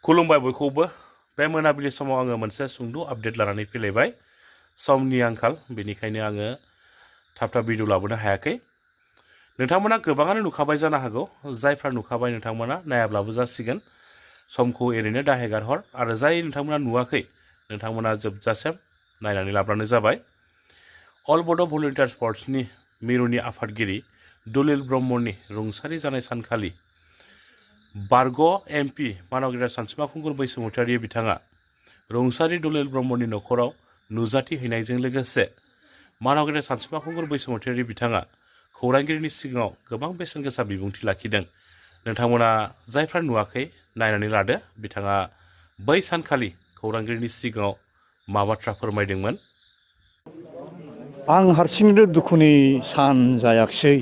खुलुमबाय बयखौबो बे मोनाबिलि समाव आङो मोनसे सुंद' आपडेट लानानै फैलायबाय समनि आंखाल बेनिखायनो आङो थाब थाब भिडिअ लाबोनो हायाखै नोंथांमोना गोबाङानो नुखाबाय जानो हागौ जायफ्रा नुखाबाय नोंथांमोना नायाब्लाबो जासिगोन समखौ ओरैनो दाहेगारहर आरो जाय नोंथांमोना नुवाखै नोंथांमोना जोबजासिम नायनानै लाब्लानो जाबाय अल बड' भलुन्टियार स्पर्ट्सनि मिरुनि आफादगिरि दलिल ब्रह्मनि रुंसारि जानाय सानखालि बारग' एमपि मानगेन्द्र सानसुमा खुंगुर बैसोमुतियारि बिथाङा रुंसारि दलिल ब्रह्मनि न'खराव नुजाथि हैनायजों लोगोसे मानगेन्द्र सानसुमा खुंगुर बैसोमुतियारि बिथाङा खौरांगिरिनि सिगाङाव गोबां बेसेन गोसा बिबुंथि लाखिदों नोंथांमोना जायफ्रा नुवाखै नायनानै लादो बिथाङा बै सानखालि खौरांगिरिनि सिगाङाव मा बाथ्रा फोरमायदोंमोन। आं हारसिंनो दुखुनि सान जायाखिसै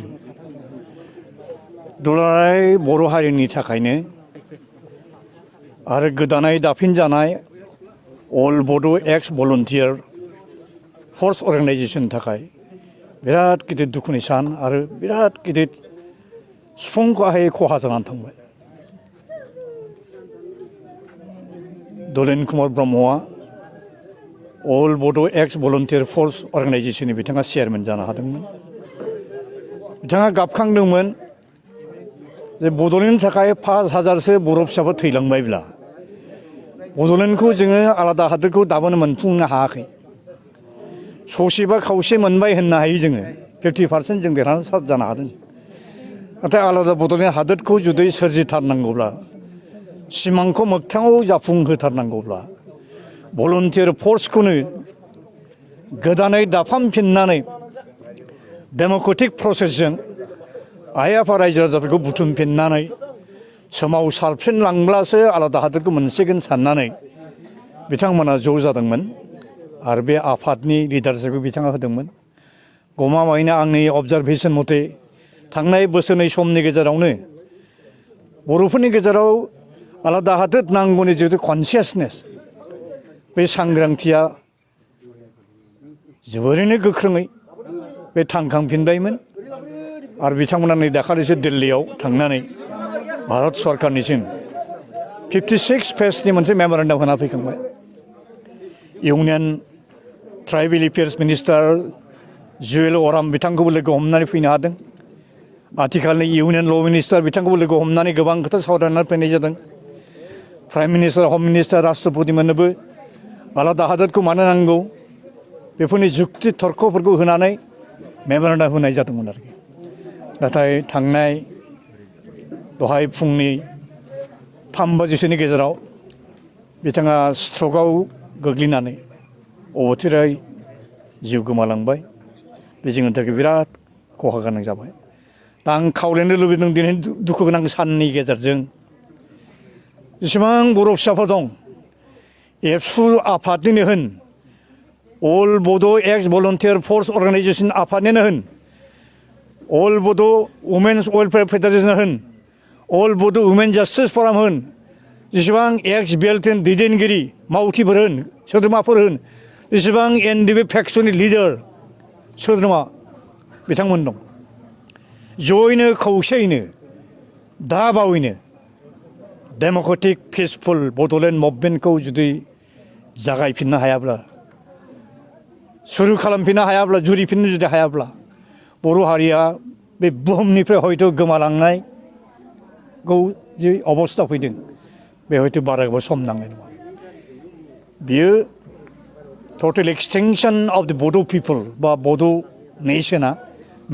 दुलाराय बर' हारिनि थाखायनो आरो गोदानै दाफिनजानाय अल बड' एक्स भलुन्टियार फर्स अर्गेनाइजेसननि थाखाय बिराद गिदिर दुखुनि सान आरो बिराद गिदिर सुफुंखहायै खहा जानानै थांबाय। दलिन कुमार ब्रह्मआ अल बड' एक्स भलुन्टियार फर्स अर्गेनाइजेसननि बिथाङा चेयारमेन जानो हादोंमोन। बिथाङा गाबखांदोंमोन जे बड'लेण्डनि थाखाय 5,000सो बर' फिसाफोर थैलांबायब्ला बड'लेण्डखौ जोङो आलादा हादोरखौ दाबोनो मोनफुंनो हायाखै। ससेबा खावसे मोनबाय होननो हायो जोङो 50% जों देरहासार जानो हादों। नाथाय आलादा बड'लेण्ड हादोरखौ जुदि सोरजिथारनांगौब्ला सिमांखौ मोगथाङाव जाफुंहोथारनांगौब्ला भलुन्टियार फर्सखौनो गोदानै दाफामफिननानै डेम'क्रेटिक प्रसेसजों आइ आफा रायजो राजाफोरखौ बुथुमफिननानै सोमावसारफिनलांब्लासो आलादा हादोरखौ मोनसिगोन साननानै बिथांमोना ज' जादोंमोन आरो बे आफादनि लिडारशिपखौ बिथाङा होदोंमोन। गमामायैनो आंनि अबजारभेसन मथे थांनाय बोसोरनै समनि गेजेरावनो बर'फोरनि गेजेराव आलादा हादोर नांगौनि जिहेतु कनसियासनेस बे सांग्रांथिया जोबोरैनो गोख्रोङै बे थांखांफिनबायमोन आरो बिथांमोना नै दाखालिसो दिल्लीयाव थांनानै भारत सरकारनिसिम 56 पेजनि मोनसे मेम'रेन्डाम होना फैखांबाय। Union tribal affairs minister Juwel अराम बिथांखौबो लोगो हमनानै फैनो हादों। आथिखालनि इउनियन ल' मिनिस्टार बिथांखौबो लोगो हमनानै गोबां खोथा सावरायनानै फैनाय जादों। प्राइम मिनिस्टार हम मिनिस्टार राष्ट्रपतिमोननोबो आलादा हादोरखौ मानो नांगौ बेफोरनि जुक्ति तर्कफोरखौ होनानै मेम'रेन्डाम होनाय जादोंमोन आरोखि। नाथाय थांनाय दहाय फुंनि 3 बाजिसोनि गेजेराव बिथाङा स्ट्रकआव गोग्लैनानै अबथिरायै जिउ गोमालांबाय। बे जोंनि थाखाय बिराद खहा गोनां जाबाय। दा आं खावलायनो लुबैदों दिनै दुखु गोनां साननि गेजेरजों जेसेबां बर' फिसाफोर दं एबसु आफादनिनो होन अल बड' एक्स भलुन्टियार फर्स अर्गेनाइजेसन आफादनिनो होन अल बड' वुमेन्स वेलफेयार फेडारेसन होन अल बड' वुमेन जास्टिस फराम होन जेसेबां एक्स बेल्टेन दैदेनगिरि मावथिफोर होन सोद्रोमाफोर होन जेसेबां एनडिपि फेक्सननि लिडार सोद्रोमा बिथांमोन दं जयैनो खौसेयैनो दा बावैनो डेम'क्रेटिक पिसफुल बड'लेण्ड मुभमेन्टखौ जुदि जागायफिननो हायाब्ला सुरु खालामफिननो हायाब्ला जुरिफिननो जुदि हायाब्ला बर' हारिया बे बुहुमनिफ्राय हयथ' गोमालांनायखौ जि अबस्था फैदों बे हयथ' बारा गोबाव सम नांनाय नङा। बियो टटेल एक्सटेंसन अफ द बड' पिपल बा बड' नेसना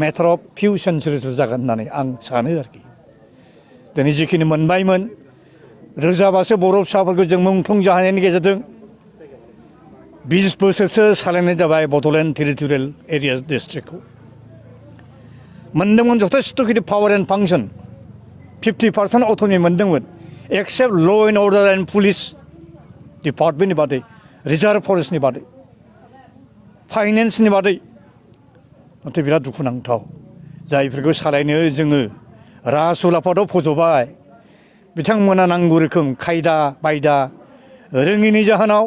मेटार अफ फिउ सेन्सुरिस जागोन होननानै आं सानो आरोखि। दिनै जिखिनि मोनबायमोन रोजाबासो बर' फिसाफोरखौ जों मुंख्लं जाहोनायनि गेजेरजों 20 बोसोरसो सालायनाय जाबाय बड'लेण्ड टेरिटरियेल एरिया डिस्ट्रिक्टखौ मोनदोंमोन जथेस्थ' गिदिर पावार एन्ड फांसन 50% अट'नमि मोनदोंमोन एक्सेप्ट ल' एन्ड अर्डार एन्ड पुलिस डिपार्टमेन्टनि बादै रिजार्भ फरेस्टनि बादै फाइनेन्सनि बादै नाथाय बिराद दुखुनांथाव जायफोरखौ सालायनो जोङो राजउलाफादाव फज'बाय बिथांमोना नांगौ रोखोम खायदा बायदा रोङिनि जाहोनाव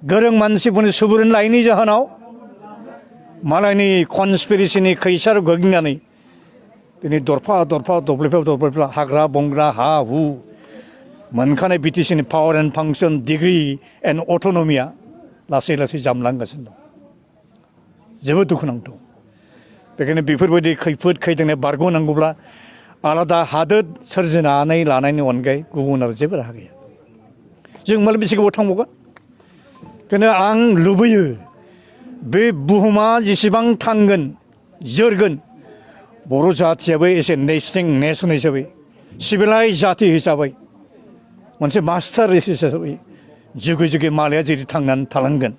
गोरों मानसिफोरनि सुबुरुन लायैनि जाहोनाव मालायनि कनस्पिरेसिनि खैसाराव गोग्लैनानै दिनै दरफा दरफा दब्लायफा दब्लायफा हाग्रा बंग्रा हा हु मोनखानाय BTCनि पावार एन्ड फांसन डिग्रि एन्ड अट'नमिया लासै लासै जामलांगासिनो दं जोबोद दुखुनांथाव बेखायनो बेफोरबायदि खैफोद खैदांनिफ्राय बारग'नांगौब्ला आलादा हादोर सोरजिनानै लानायनि अनगायै गुबुन आरो जेबो राहा गैया जों मालाय बेसे गोबाव थांबावगोन बेखायनो आं लुबैयो बे बुहुमा जेसेबां थांगोन जोरगोन बर' जाथियाबो एसे नेसन हिसाबै सिभिलाइज जाति हिसाबै मोनसे मास्टार हिसाबै जुगे जुगे मालाया जेरै थांनानै थालांगोन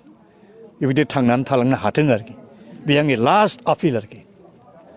बेबायदि थांनानै थालांनो हाथों आरोखि बे आंनि लास्ट आपिल आरोखि